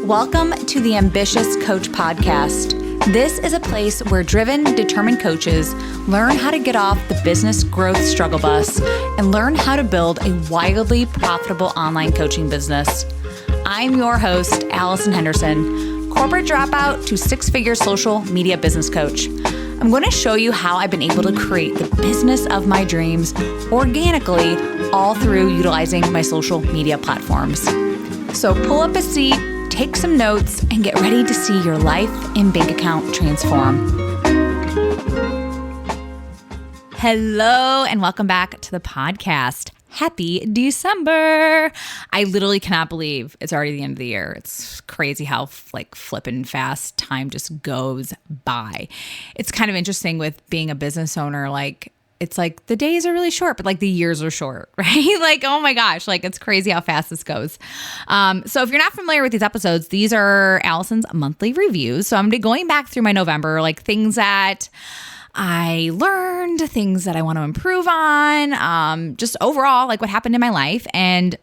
Welcome to the Ambitious Coach Podcast. This is a place where driven, determined coaches learn how to get off the business growth struggle bus and learn how to build a wildly profitable online coaching business. I'm your host, Allison Henderson, corporate dropout to six-figure social media business coach. I'm going to show you how I've been able to create the business of my dreams organically, all through utilizing my social media platforms. So pull up a seat, take some notes, and get ready to see your life and bank account transform. Hello, and welcome back to the podcast. Happy December. I literally cannot believe it's already the end of the year. It's crazy how flippin' fast time just goes by. It's kind of interesting with being a business owner, it's like the days are really short, but the years are short, right? Oh my gosh, it's crazy how fast this goes. So if you're not familiar with these episodes, these are Allison's monthly reviews. So I'm going to be going back through my November, things that I learned, things that I want to improve on, just overall, what happened in my life. And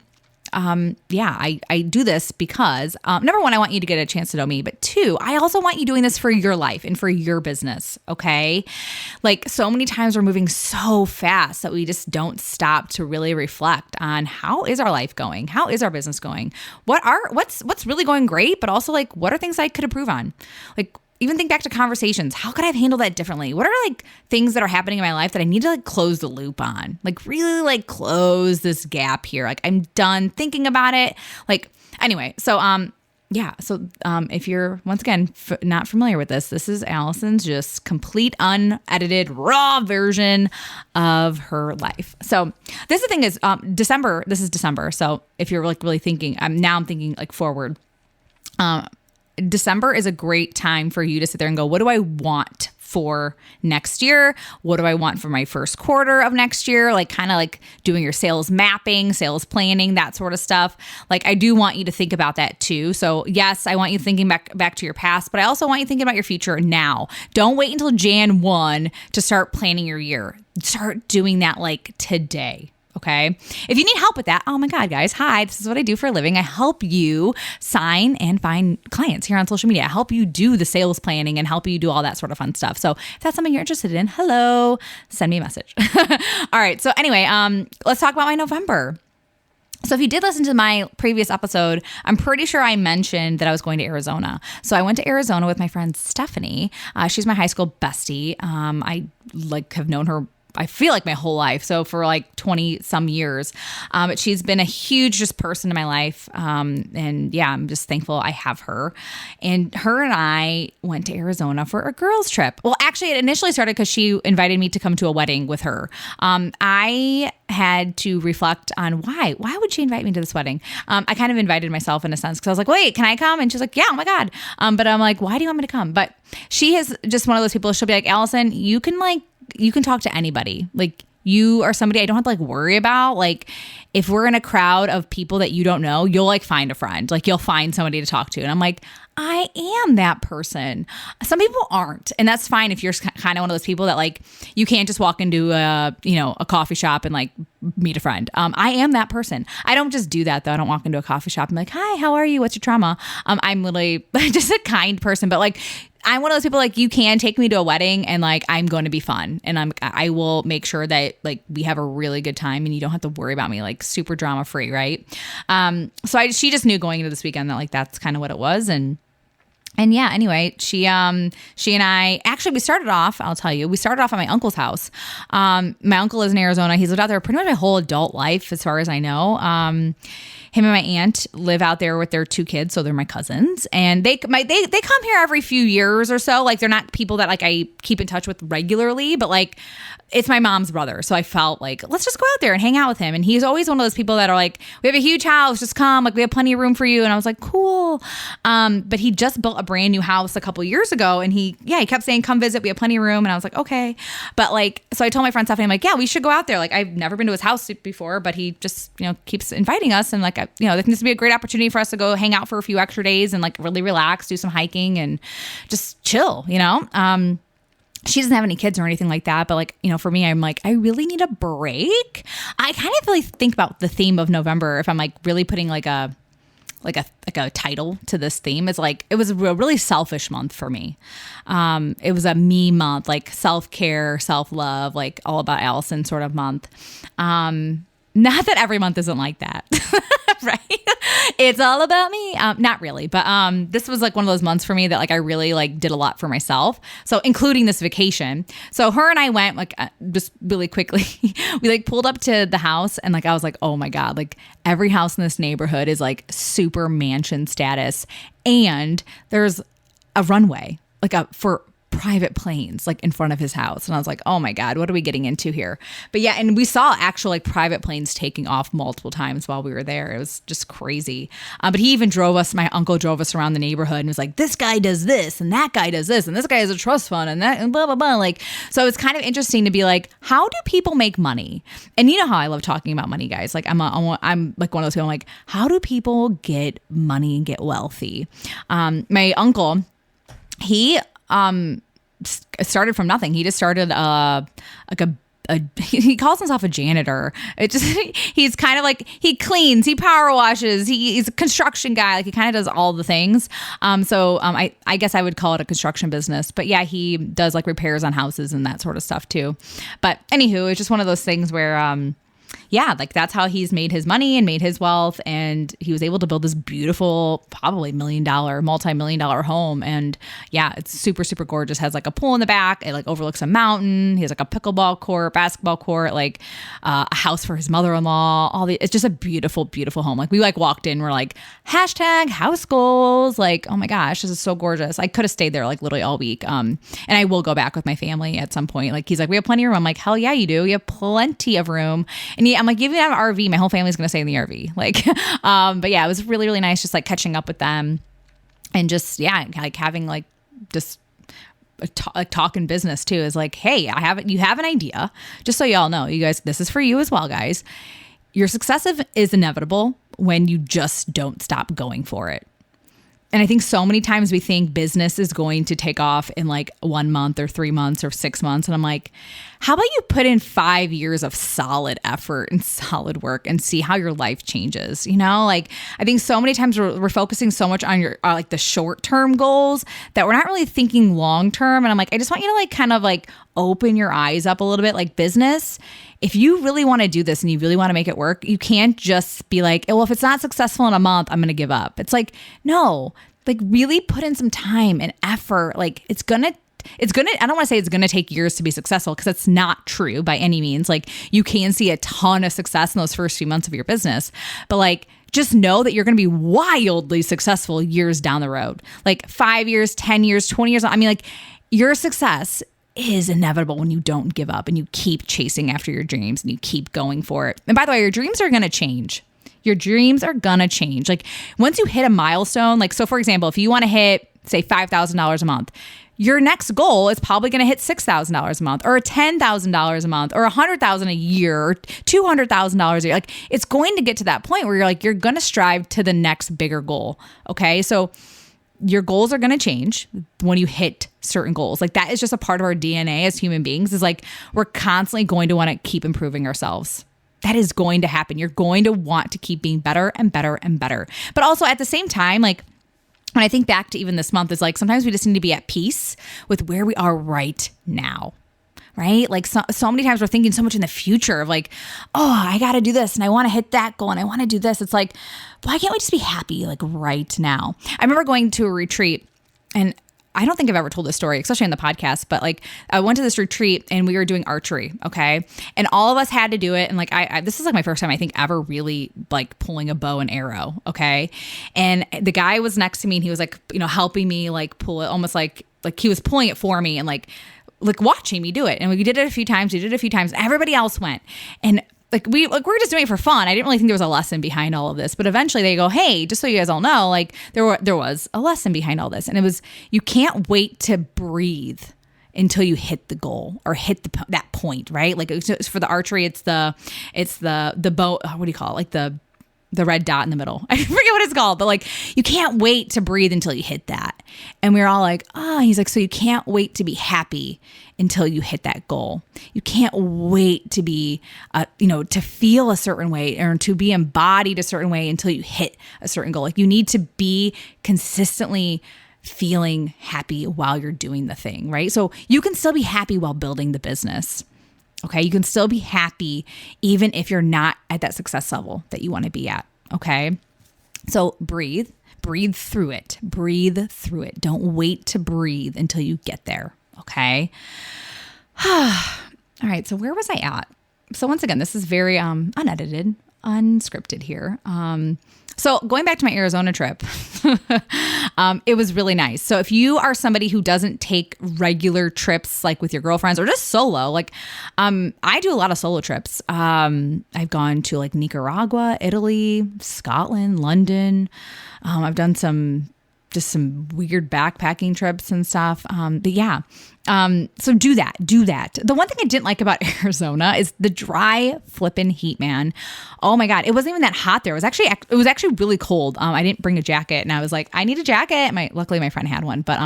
I do this because, number one, I want you to get a chance to know me, but two, I also want you doing this for your life and for your business, okay? So many times we're moving so fast that we just don't stop to really reflect on how is our life going? How is our business going? What's really going great, but also what are things I could improve on? Even think back to conversations. How could I have handled that differently? What are things that are happening in my life that I need to close the loop on? Really close this gap here. I'm done thinking about it. Anyway, so if you're once again not familiar with this is Allison's just complete unedited raw version of her life. So this the thing is December. This is December. So if you're really thinking, I'm thinking forward. December is a great time for you to sit there and go, what do I want for next year? What do I want for my first quarter of next year? Doing your sales mapping, sales planning, that sort of stuff. I do want you to think about that too. So yes, I want you thinking back to your past, but I also want you thinking about your future now. Don't wait until Jan 1 to start planning your year. Start doing that today. Okay. If you need help with that, oh my God, guys, hi, this is what I do for a living. I help you sign and find clients here on social media. I help you do the sales planning and help you do all that sort of fun stuff. So if that's something you're interested in, hello, send me a message. All right. So anyway, let's talk about my November. So if you did listen to my previous episode, I'm pretty sure I mentioned that I was going to Arizona. So I went to Arizona with my friend Stephanie. She's my high school bestie. I have known her, I feel my whole life. So for 20 some years, but she's been a huge just person in my life. And yeah, I'm just thankful I have her. And her and I went to Arizona for a girls trip. Well, actually it initially started because she invited me to come to a wedding with her. I had to reflect on why would she invite me to this wedding? I kind of invited myself in a sense because I was like, wait, can I come? And she's like, yeah, oh my God. But I'm like, why do you want me to come? But she is just one of those people. She'll be like, Allison, you can talk to anybody. You are somebody I don't have to worry about. If we're in a crowd of people that you don't know, you'll find a friend. You'll find somebody to talk to. And I'm like, I am that person. Some people aren't. And that's fine if you're kind of one of those people that you can't just walk into a coffee shop and meet a friend. I am that person. I don't just do that though. I don't walk into a coffee shop and hi, how are you? What's your trauma? I'm literally just a kind person, but I'm one of those people you can take me to a wedding and I'm going to be fun and I will make sure that we have a really good time and you don't have to worry about me super drama free, right? So she just knew going into this weekend that that's kind of what it was. And yeah, anyway, she and I, actually we started off at my uncle's house. My uncle lives in Arizona. He's lived out there pretty much my whole adult life as far as I know. Him and my aunt live out there with their two kids, so they're my cousins, and they come here every few years or so. They're not people that I keep in touch with regularly, but it's my mom's brother, so I felt let's just go out there and hang out with him. And he's always one of those people that are we have a huge house, just come, we have plenty of room for you. And I was like, cool. But he just built a brand new house a couple years ago, and he kept saying, come visit, we have plenty of room. And I was like, okay. But so I told my friend Stephanie, I'm yeah, we should go out there. I've never been to his house before, but he just keeps inviting us, and I think this would be a great opportunity for us to go hang out for a few extra days and really relax, do some hiking and just chill, She doesn't have any kids or anything like that. But for me, I'm I really need a break. I kind of really think about the theme of November if I'm really putting a title to this theme. It's like, it was a really selfish month for me. It was a me month, like self-care, self-love, like all about Allison sort of month. Not that every month isn't like that, right? It's all about me. Not really, but this was like one of those months for me that like I really like did a lot for myself. So including this vacation. So her and I went like just really quickly. We like pulled up to the house and like I was like, oh my God, like every house in this neighborhood is like super mansion status, and there's a runway like for private planes like in front of his house. And I was like, oh my God, what are we getting into here? But yeah, and we saw actual like private planes taking off multiple times while we were there. It was just crazy. But he even my uncle drove us around the neighborhood and was like, this guy does this and that guy does this and this guy has a trust fund and that and blah, blah, blah. Like, so it's kind of interesting to be like, how do people make money? And you know how I love talking about money, guys. Like I'm like one of those people, I'm like, how do people get money and get wealthy? My uncle, he, started from nothing. He just started he calls himself a janitor. He's kind of like, he cleans, he power washes, he's a construction guy. Like he kind of does all the things. I guess I would call it a construction business, but yeah, he does like repairs on houses and that sort of stuff too. But anywho, it's just one of those things where, yeah, like that's how he's made his money and made his wealth. And he was able to build this beautiful, probably multi-million-dollar home. And yeah, it's super, super gorgeous. Has like a pool in the back. It like overlooks a mountain. He has like a pickleball court, basketball court, like a house for his mother-in-law. It's just a beautiful, beautiful home. Like we like walked in, we're like, #house goals. Like, oh my gosh, this is so gorgeous. I could have stayed there like literally all week. And I will go back with my family at some point. Like he's like, we have plenty of room. I'm like, hell yeah, you do. You have plenty of room. And I'm like, if you have an RV, my whole family's going to stay in the RV. Like, but yeah, it was really, really nice just like catching up with them and just, yeah, like having like just a talk in business too is like, hey, you have an idea. Just so y'all know, you guys, this is for you as well, guys. Your success is inevitable when you just don't stop going for it. And I think so many times we think business is going to take off in like 1 month or 3 months or 6 months. And I'm like, how about you put in 5 years of solid effort and solid work and see how your life changes? You know, like I think so many times we're focusing so much on your like the short term goals that we're not really thinking long term. And I'm like, I just want you to like kind of like open your eyes up a little bit. Like business, if you really want to do this and you really want to make it work, you can't just be like, well, if it's not successful in a month, I'm going to give up. It's like, no, like really put in some time and effort. Like it's gonna, I don't want to say it's going to take years to be successful because it's not true by any means. Like you can see a ton of success in those first few months of your business, but like, just know that you're going to be wildly successful years down the road, like 5 years, 10 years, 20 years. I mean, like your success is inevitable when you don't give up and you keep chasing after your dreams and you keep going for it. And by the way, your dreams are going to change. Your dreams are going to change. Like once you hit a milestone, like, so for example, if you want to hit say $5,000 a month, your next goal is probably going to hit $6,000 a month or $10,000 a month or $100,000 a year or $200,000 a year. Like it's going to get to that point where you're like, you're going to strive to the next bigger goal. Okay. So your goals are going to change when you hit certain goals. Like that is just a part of our DNA as human beings, is like, we're constantly going to want to keep improving ourselves. That is going to happen. You're going to want to keep being better and better and better. But also at the same time, like when I think back to even this month, is like, sometimes we just need to be at peace with where we are right now. Right? Like so many times we're thinking so much in the future of like, oh, I got to do this and I want to hit that goal and I want to do this. It's like, why can't we just be happy like right now? I remember going to a retreat, and I don't think I've ever told this story, especially in the podcast, but like I went to this retreat and we were doing archery. Okay. And all of us had to do it. And like, this is like my first time I think ever really like pulling a bow and arrow. Okay. And the guy was next to me and he was like, you know, helping me like pull it, almost like he was pulling it for me and like watching me do it. And we did it a few times. Everybody else went. And we're just doing it for fun. I didn't really think there was a lesson behind all of this, but eventually they go, hey, just so you guys all know, like there was a lesson behind all this. And it was, you can't wait to breathe until you hit the goal or hit that point, right? Like for the archery, it's the bow. What do you call it? Like the the red dot in the middle. I forget what it's called, but like, you can't wait to breathe until you hit that. And we were all like, oh, he's like, so you can't wait to be happy until you hit that goal. You can't wait to be, to feel a certain way or to be embodied a certain way until you hit a certain goal. Like, you need to be consistently feeling happy while you're doing the thing, right? So you can still be happy while building the business. Okay. You can still be happy even if you're not at that success level that you want to be at. Okay. So breathe through it. Breathe through it. Don't wait to breathe until you get there. Okay. All right. So where was I at? So once again, this is very unedited, unscripted here. So going back to my Arizona trip, it was really nice. So if you are somebody who doesn't take regular trips, like with your girlfriends or just solo, like I do a lot of solo trips. I've gone to like Nicaragua, Italy, Scotland, London. I've done some weird backpacking trips and stuff. But yeah. So do that. The one thing I didn't like about Arizona is the dry flippin' heat, man. Oh my God. It wasn't even that hot there. It was actually really cold. I didn't bring a jacket and I was like, I need a jacket. Luckily my friend had one, but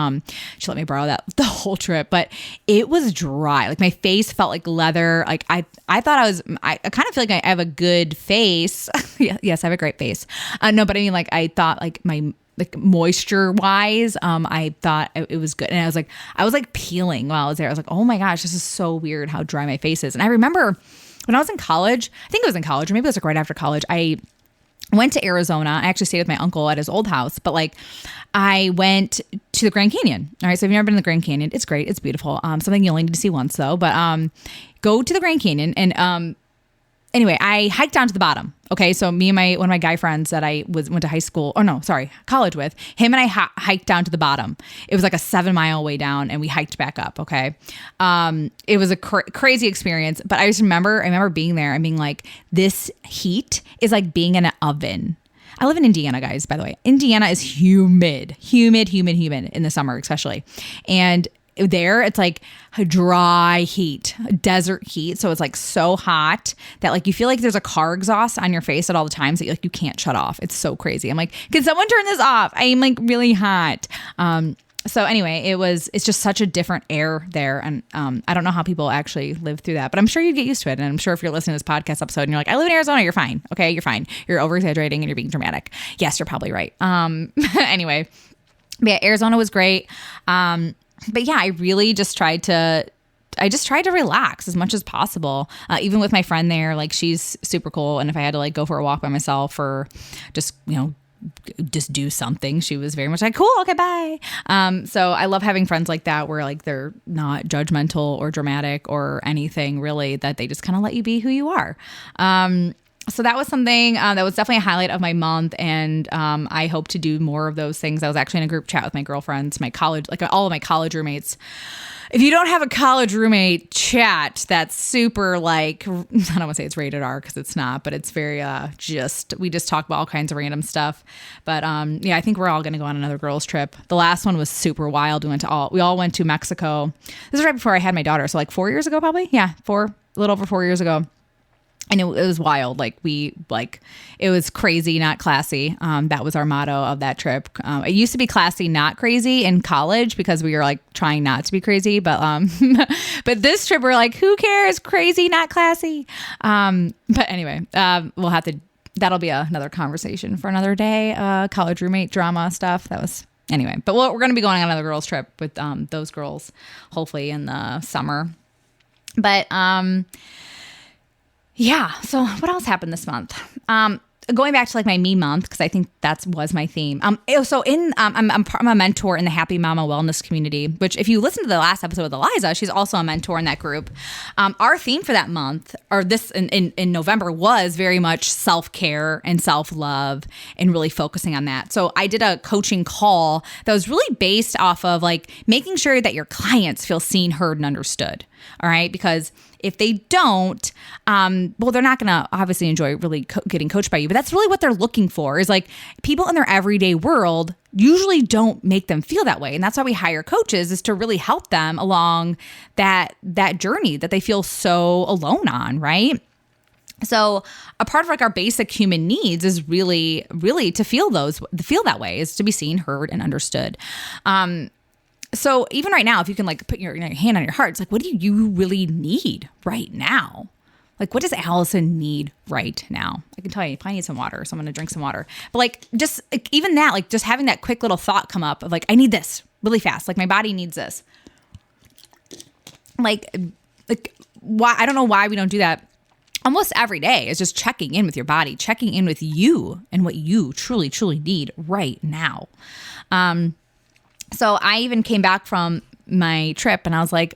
she let me borrow that the whole trip, but it was dry. Like my face felt like leather. Like I thought I kind of feel like I have a good face. Yes, I have a great face. No, but I mean, like, I thought like moisture wise, I thought it was good. And I was like peeling while I was there. I was like, oh my gosh, this is so weird how dry my face is. And I remember when I was in college, I think it was in college, or maybe it was like right after college, I went to Arizona. I actually stayed with my uncle at his old house, but like I went to the Grand Canyon. All right. So if you've never been to the Grand Canyon, it's great. It's beautiful. Something you only need to see once though, but go to the Grand Canyon and anyway, I hiked down to the bottom. Okay. So me and one of my guy friends that I went to college with, him and I hiked down to the bottom. It was like a 7-mile way down and we hiked back up. Okay. It was a crazy experience, but I remember being there and being like, this heat is like being in an oven. I live in Indiana, guys, by the way. Indiana is humid in the summer, especially. And there it's like a dry heat, desert heat. So it's like so hot that like you feel like there's a car exhaust on your face at all the times that you can't shut off. It's so crazy. I'm like, can someone turn this off? I'm like really hot. So anyway, it's just such a different air there. And I don't know how people actually live through that, but I'm sure you get used to it. And I'm sure if you're listening to this podcast episode and you're like, I live in Arizona, you're fine. Okay, you're fine. You're over exaggerating and you're being dramatic. Yes, you're probably right. Anyway, but yeah, Arizona was great. But yeah, I really just tried to relax as much as possible. Even with my friend there, like she's super cool. And if I had to like go for a walk by myself or just do something, she was very much like, cool, okay, bye. So I love having friends like that where like they're not judgmental or dramatic or anything really, that they just kind of let you be who you are. So that was something that was definitely a highlight of my month. And I hope to do more of those things. I was actually in a group chat with my girlfriends, my college, like all of my college roommates. If you don't have a college roommate chat that's super like, I don't want to say it's rated R because it's not, but it's very we just talk about all kinds of random stuff. But yeah, I think we're all going to go on another girls trip. The last one was super wild. We all went to Mexico. This is right before I had my daughter. So like 4 years ago, probably. Yeah, a little over 4 years ago. And it was wild. It was crazy, not classy. That was our motto of that trip. It used to be classy, not crazy in college because we were like trying not to be crazy. But but this trip we're like, who cares? Crazy, not classy. But anyway, that'll be another conversation for another day. College roommate drama stuff. Anyway. But we're going to be going on another girls trip with those girls, hopefully in the summer. But yeah. So what else happened this month? Going back to like my me month, because I think that was my theme. I'm a mentor in the Happy Mama Wellness community, which if you listen to the last episode with Eliza, she's also a mentor in that group. Our theme for that month, or this in November, was very much self-care and self-love and really focusing on that. So I did a coaching call that was really based off of like making sure that your clients feel seen, heard, and understood. All right. Because if they don't, they're not going to obviously enjoy really getting coached by you. But that's really what they're looking for, is like people in their everyday world usually don't make them feel that way. And that's why we hire coaches, is to really help them along that journey that they feel so alone on. Right. So a part of like our basic human needs is really, really to feel that way, is to be seen, heard, and understood. So even right now, if you can like put your hand on your heart, it's like, what do you really need right now? Like, what does Allison need right now? I can tell you, if I need some water, so I'm going to drink some water. But like, just like, even that, like just having that quick little thought come up of like, I need this really fast. Like my body needs this. Like why? I don't know why we don't do that. Almost every day is just checking in with your body, checking in with you and what you truly, truly need right now. So I even came back from my trip and I was like,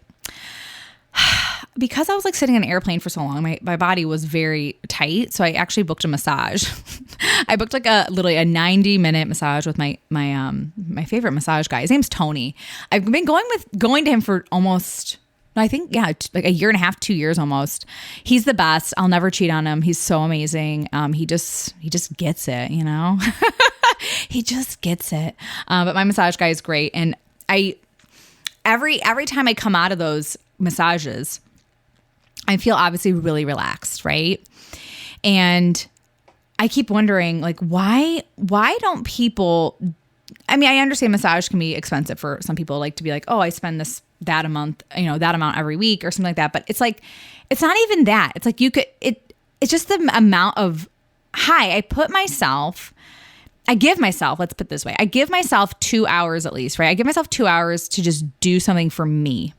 because I was like sitting in an airplane for so long, my body was very tight. So I actually booked a massage. I booked like literally a 90-minute massage with my favorite massage guy. His name's Tony. I've been going to him for almost, I think, like a year and a half, 2 years almost. He's the best. I'll never cheat on him. He's so amazing. He just gets it, you know? He just gets it. But my massage guy is great. And every time I come out of those massages, I feel obviously really relaxed, right? And I keep wondering, like, why don't people, I mean, I understand massage can be expensive for some people, like to be like, oh, I spend that a month, that amount every week or something like that. But it's like, it's not even that. It's like it's just the amount of, I give myself, let's put it this way. I give myself 2 hours at least, right? I give myself 2 hours to just do something for me.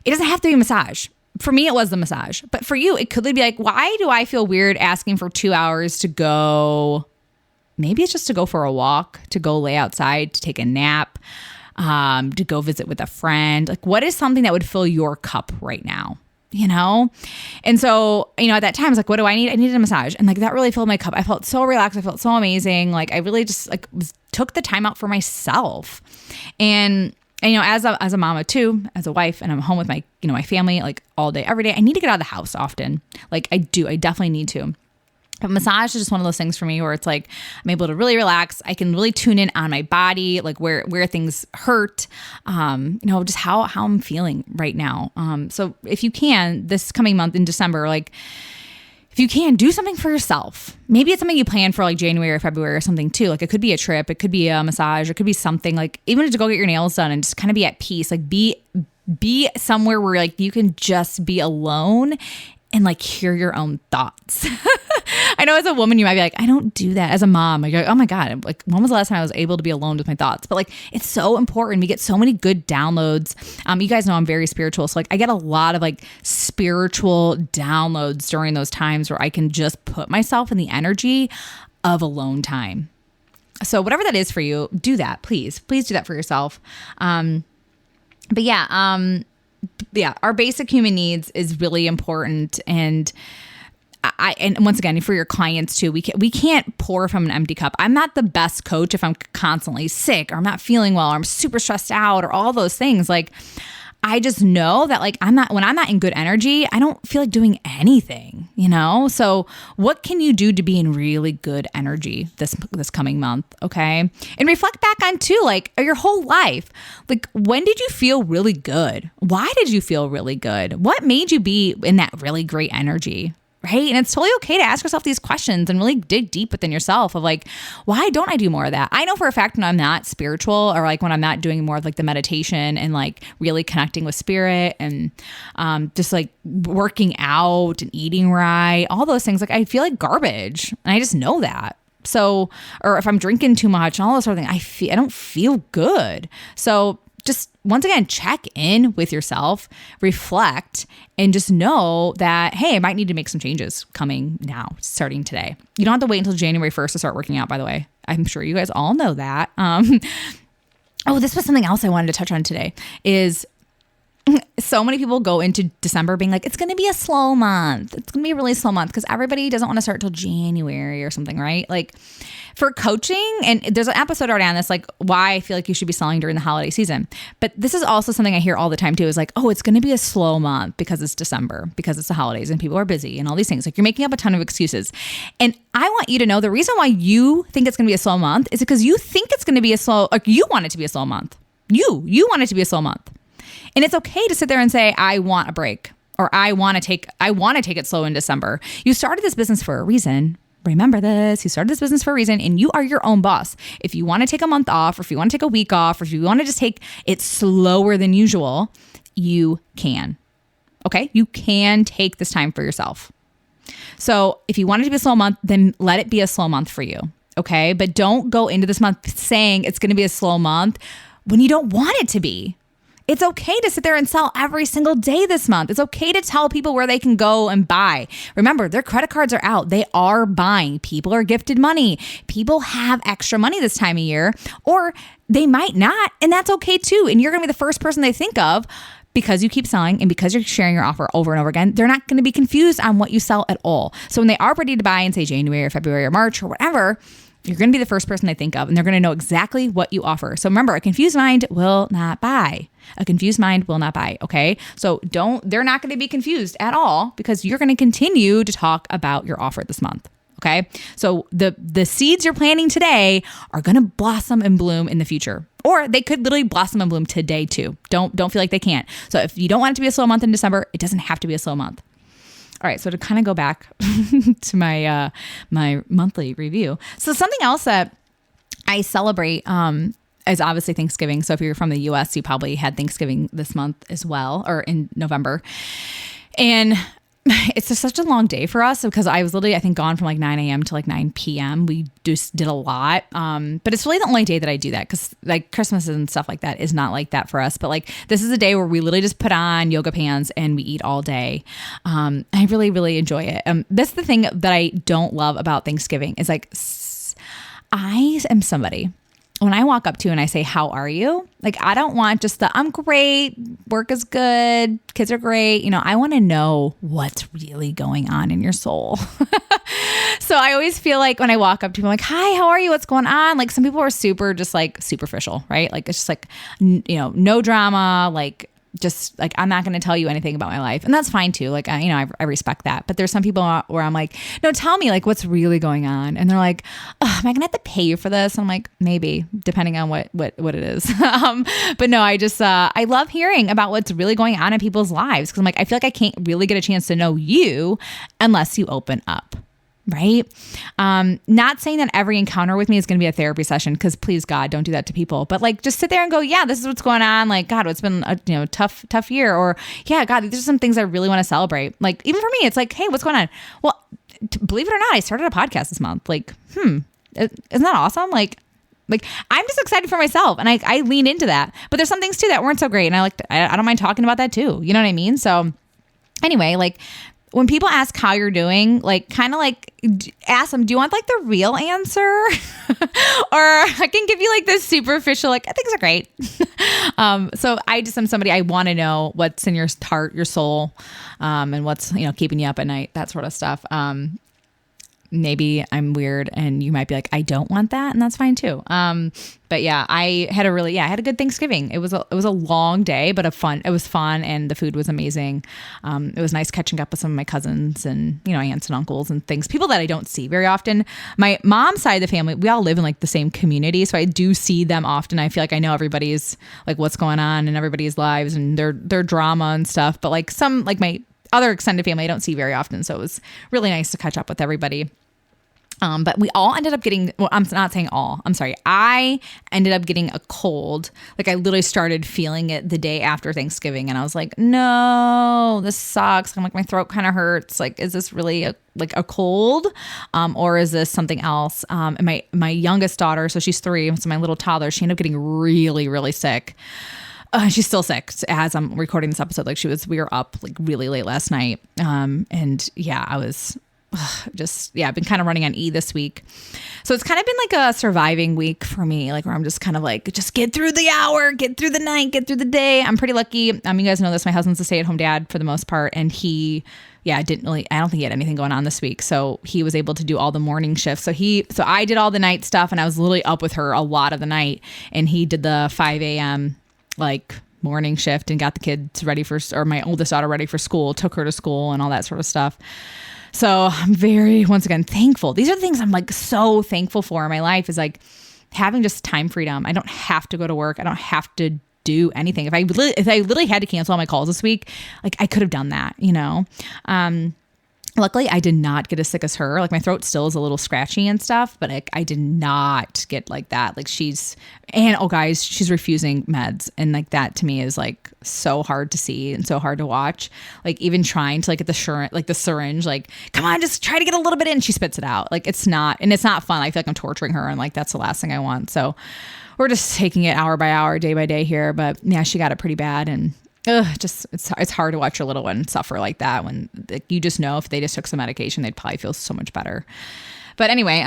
It doesn't have to be a massage. For me, it was the massage. But for you, it could be like, why do I feel weird asking for 2 hours to go? Maybe it's just to go for a walk, to go lay outside, to take a nap, to go visit with a friend. Like, what is something that would fill your cup right now? And so, at that time, I was like, what do I need? I needed a massage. And like, that really filled my cup. I felt so relaxed. I felt so amazing. Like, I really just like took the time out for myself. And as a mama too, as a wife, and I'm home with my, my family, like all day, every day, I need to get out of the house often. Like I definitely need to. But massage is just one of those things for me where it's like, I'm able to really relax. I can really tune in on my body, like where things hurt, just how I'm feeling right now. So if you can, this coming month in December, like if you can, do something for yourself. Maybe it's something you plan for like January or February or something too. Like it could be a trip, it could be a massage, it could be something like even to go get your nails done and just kind of be at peace, like be somewhere where like you can just be alone and like hear your own thoughts. I know as a woman, you might be like, I don't do that. As a mom, like, oh my God, like when was the last time I was able to be alone with my thoughts? But like, it's so important. We get so many good downloads. You guys know I'm very spiritual. So like I get a lot of like spiritual downloads during those times where I can just put myself in the energy of alone time. So whatever that is for you, do that. Please do that for yourself. But yeah, our basic human needs is really important. And and once again, for your clients too, we can't pour from an empty cup. I'm not the best coach if I'm constantly sick or I'm not feeling well or I'm super stressed out or all those things. Like, I just know that like when I'm not in good energy, I don't feel like doing anything, So what can you do to be in really good energy this coming month? Okay. And reflect back on too, like your whole life. Like, when did you feel really good? Why did you feel really good? What made you be in that really great energy? Right. And it's totally okay to ask yourself these questions and really dig deep within yourself of like, why don't I do more of that? I know for a fact when I'm not spiritual or like when I'm not doing more of like the meditation and like really connecting with spirit and just like working out and eating right, all those things, like I feel like garbage. And I just know that. So, or if I'm drinking too much and all those sort of things, I don't feel good. So just once again, check in with yourself, reflect, and just know that, hey, I might need to make some changes coming now, starting today. You don't have to wait until January 1st to start working out, by the way. I'm sure you guys all know that. This was something else I wanted to touch on today is so many people go into December being like, it's going to be a slow month. It's going to be a really slow month because everybody doesn't want to start till January or something, right? Like for coaching, and there's an episode already on this, like why I feel like you should be selling during the holiday season. But this is also something I hear all the time too, is like, oh, it's going to be a slow month because it's December, because it's the holidays and people are busy and all these things. Like you're making up a ton of excuses. And I want you to know the reason why you think it's going to be a slow month is because you think it's going to be you want it to be a slow month. You want it to be a slow month. And it's okay to sit there and say, I want a break, or I want to take it slow in December. You started this business for a reason. Remember this. You started this business for a reason, and you are your own boss. If you want to take a month off, or if you want to take a week off, or if you want to just take it slower than usual, you can. Okay? You can take this time for yourself. So if you want it to be a slow month, then let it be a slow month for you. Okay? But don't go into this month saying it's going to be a slow month when you don't want it to be. It's okay to sit there and sell every single day this month. It's okay to tell people where they can go and buy. Remember, their credit cards are out. They are buying. People are gifted money. People have extra money this time of year, or they might not, and that's okay too. And you're going to be the first person they think of because you keep selling and because you're sharing your offer over and over again. They're not going to be confused on what you sell at all. So when they are ready to buy in, say, January or February or March or whatever, you're going to be the first person they think of, and they're going to know exactly what you offer. So remember, a confused mind will not buy. A confused mind will not buy. Okay. So they're not going to be confused at all because you're going to continue to talk about your offer this month. Okay. So the seeds you're planting today are going to blossom and bloom in the future, or they could literally blossom and bloom today too. Don't feel like they can't. So if you don't want it to be a slow month in December, it doesn't have to be a slow month. All right, so to kind of go back to my my monthly review. So something else that I celebrate is obviously Thanksgiving. So if you're from the US, you probably had Thanksgiving this month as well, or in November. And it's just such a long day for us because I was literally, I think, gone from like 9 a.m. to like 9 p.m. We just did a lot. But it's really the only day that I do that because like Christmas and stuff like that is not like that for us. But like this is a day where we literally just put on yoga pants and we eat all day. I really, really enjoy it. That's the thing that I don't love about Thanksgiving is like I am somebody. When I walk up to and I say, how are you? Like, I don't want just I'm great, work is good, kids are great. You know, I want to know what's really going on in your soul. So I always feel like when I walk up to people, I'm like, hi, how are you? What's going on? Like some people are super, just like superficial, right? Like, it's just like, no drama, like, just like, I'm not going to tell you anything about my life. And that's fine too. Like, I respect that. But there's some people where I'm like, no, tell me like what's really going on. And they're like, am I going to have to pay you for this? And I'm like, maybe, depending on what it is. But no, I just, I love hearing about what's really going on in people's lives. Cause I'm like, I feel like I can't really get a chance to know you unless you open up. Right? Not saying that every encounter with me is going to be a therapy session because please God, don't do that to people. But like, just sit there and go, yeah, this is what's going on. Like, God, it's been a tough year. Or yeah, God, these are some things I really want to celebrate. Like even for me, it's like, hey, what's going on? Well, believe it or not, I started a podcast this month. Like, isn't that awesome? Like I'm just excited for myself and I lean into that. But there's some things too that weren't so great. And I don't mind talking about that too. You know what I mean? So anyway, like when people ask how you're doing, like kind of like ask them, do you want like the real answer? Or I can give you like this superficial, like things are great. So I just am somebody, I want to know what's in your heart, your soul, and what's, keeping you up at night, that sort of stuff. Maybe I'm weird and you might be like, I don't want that. And that's fine too. But yeah, I had a good Thanksgiving. It was a long day, but it was fun. And the food was amazing. It was nice catching up with some of my cousins and, aunts and uncles and things, people that I don't see very often. My mom's side of the family, we all live in like the same community. So I do see them often. I feel like I know everybody's like what's going on in everybody's lives and their drama and stuff. But like some, like my other extended family I don't see very often. So it was really nice to catch up with everybody. But we all ended up getting, well, I'm not saying all, I'm sorry. I ended up getting a cold. Like I literally started feeling it the day after Thanksgiving and I was like, no, this sucks. I'm like, my throat kind of hurts. Like, is this really a cold? Or is this something else? And my youngest daughter, so she's 3. So my little toddler, she ended up getting really, really sick. She's still sick as I'm recording this episode. Like we were up like really late last night. And yeah, I was I've been kind of running on E this week. So it's kind of been like a surviving week for me, like where I'm just kind of like, just get through the hour, get through the night, get through the day. I'm pretty lucky. You guys know this. My husband's a stay-at-home dad for the most part. And I don't think he had anything going on this week. So he was able to do all the morning shifts. So I did all the night stuff and I was literally up with her a lot of the night. And he did the 5 a.m. like morning shift and got the kids ready or my oldest daughter ready for school, took her to school and all that sort of stuff. So I'm very, once again, thankful. These are the things I'm like so thankful for in my life is like having just time freedom. I don't have to go to work. I don't have to do anything. If I literally had to cancel all my calls this week, like I could have done that, you know? Luckily, I did not get as sick as her. Like my throat still is a little scratchy and stuff, but I did not get like that. Like guys, she's refusing meds. And like that to me is like so hard to see and so hard to watch. Like even trying to like get the syringe, like, come on, just try to get a little bit in. She spits it out. Like it's not fun. I feel like I'm torturing her and like, that's the last thing I want. So we're just taking it hour by hour, day by day here. But yeah, she got it pretty bad. And it's hard to watch your little one suffer like that when you just know if they just took some medication, they'd probably feel so much better. But anyway,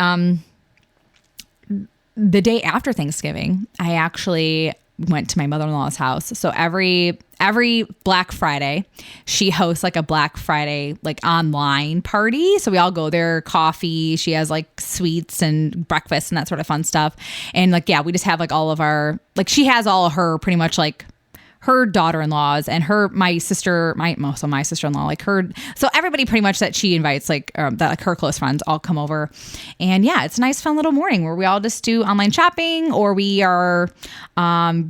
the day after Thanksgiving, I actually went to my mother-in-law's house. So every Black Friday, she hosts like a Black Friday like online party. So we all go there, coffee. She has like sweets and breakfast and that sort of fun stuff. And like, yeah, we just have like all of our, like she has all of her pretty much like her daughter-in-laws and my sister-in-law, like her, so everybody pretty much that she invites, like that, like her close friends all come over. And yeah, it's a nice fun little morning where we all just do online shopping, or we are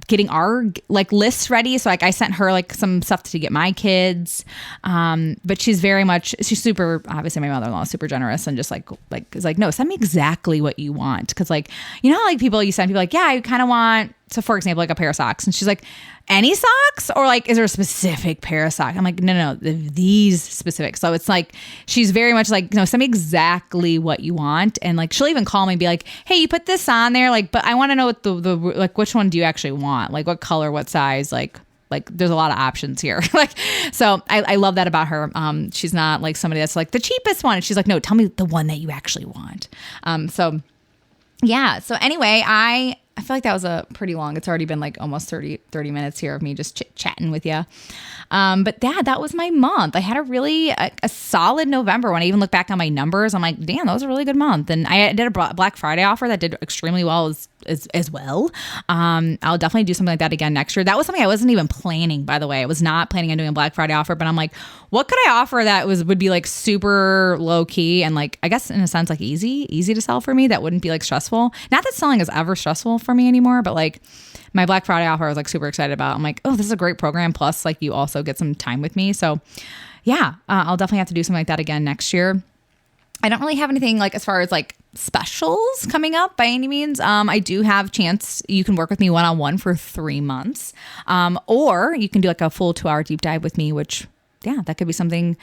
getting our like lists ready. So like I sent her like some stuff to get my kids. But she's super, obviously my mother-in-law is super generous and just like is like, no, send me exactly what you want. Cause like, you know how like you send people like, yeah, I kind of want, so for example, like a pair of socks. And she's like, any socks? Or like, is there a specific pair of socks? I'm like, no, these specific. So it's like, she's very much like, no, send me exactly what you want. And like, she'll even call me and be like, hey, you put this on there. Like, but I want to know what the like, which one do you actually want? Like what color, what size? Like there's a lot of options here. Like, so I love that about her. She's not like somebody that's like the cheapest one. She's like, no, tell me the one that you actually want. So yeah. So anyway, I feel like that was a pretty long, it's already been like almost 30 minutes here of me just chatting with you. But that was my month. I had a really a solid November. When I even look back on my numbers, I'm like, damn, that was a really good month. And I did a Black Friday offer that did extremely well as well. I'll definitely do something like that again next year. That was something I wasn't even planning, by the way. I was not planning on doing a Black Friday offer, but I'm like, what could I offer that would be like super low key and like, I guess in a sense, like easy to sell for me, that wouldn't be like stressful. Not that selling is ever stressful for me anymore, but like my Black Friday offer I was like super excited about. I'm like, oh, this is a great program. Plus like you also get some time with me. So yeah, I'll definitely have to do something like that again next year. I don't really have anything like as far as like specials coming up by any means. I do have chance. You can work with me one-on-one for 3 months. Or you can do like a full 2-hour deep dive with me, which yeah, that could be something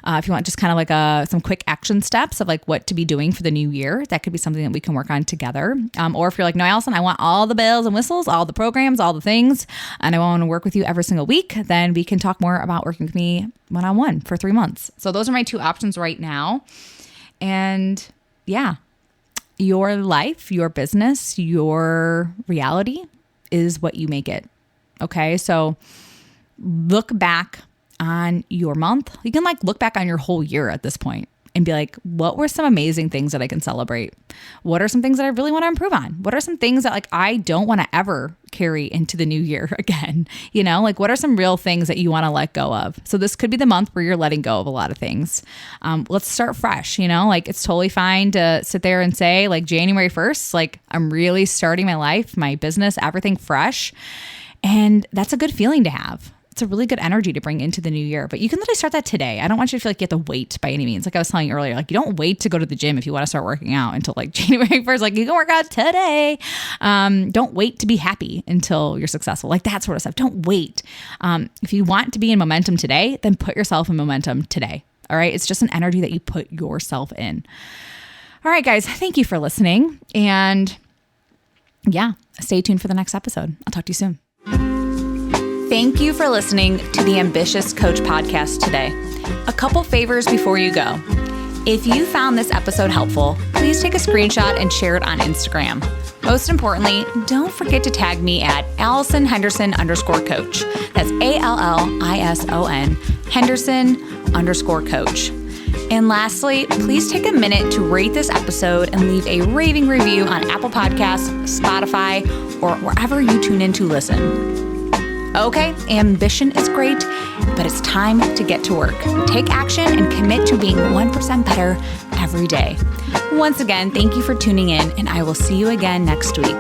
if you want just kind of like some quick action steps of like what to be doing for the new year. That could be something that we can work on together. Or if you're like, no, Allison, I want all the bells and whistles, all the programs, all the things, and I want to work with you every single week, then we can talk more about working with me one-on-one for 3 months. So those are my 2 options right now. And yeah, your life, your business, your reality is what you make it. Okay. So look back on your month. You can like look back on your whole year at this point and be like, what were some amazing things that I can celebrate? What are some things that I really want to improve on? What are some things that like I don't want to ever carry into the new year again? You know, like what are some real things that you want to let go of? So this could be the month where you're letting go of a lot of things. Let's start fresh, you know, like it's totally fine to sit there and say like January 1st, like I'm really starting my life, my business, everything fresh. And that's a good feeling to have. It's a really good energy to bring into the new year, but you can literally start that today. I don't want you to feel like you have to wait by any means. Like I was telling you earlier, like you don't wait to go to the gym if you want to start working out until like January 1st, like you can work out today. Don't wait to be happy until you're successful. Like that sort of stuff. Don't wait. If you want to be in momentum today, then put yourself in momentum today. All right. It's just an energy that you put yourself in. All right, guys, thank you for listening. And yeah, stay tuned for the next episode. I'll talk to you soon. Thank you for listening to the Ambitious Coach podcast today. A couple favors before you go. If you found this episode helpful, please take a screenshot and share it on Instagram. Most importantly, don't forget to tag me at Allison Henderson _coach. That's ALLISON Henderson _coach. And lastly, please take a minute to rate this episode and leave a raving review on Apple Podcasts, Spotify, or wherever you tune in to listen. Okay, ambition is great, but it's time to get to work. Take action and commit to being 1% better every day. Once again, thank you for tuning in, and I will see you again next week.